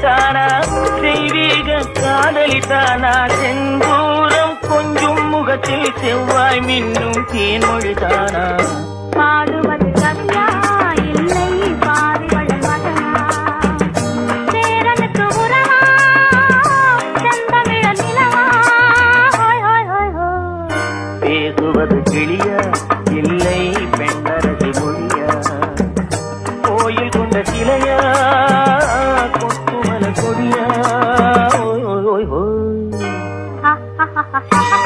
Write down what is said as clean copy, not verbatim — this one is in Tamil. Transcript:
தானா தெய்வீக காதலி தானா செந்தூரம் கொஞ்சம் முகத்தில் செவ்வாய் மின்னும் தேன்மொழி தானா பாடுவது கவியா இல்லை பாரிவள் மகனா சேரனுக்கு உறவா செந்தமிழ நிலவா ஹோய் ஹோய் ஹோய் ஹோய் பேசுவது கிளியா இல்லை பெண்ணரசி மொழியா கோயில் கொண்ட சிலையா கொத்துமல கொடியா ஓய் ஓய் ஓய் ha ha ha ha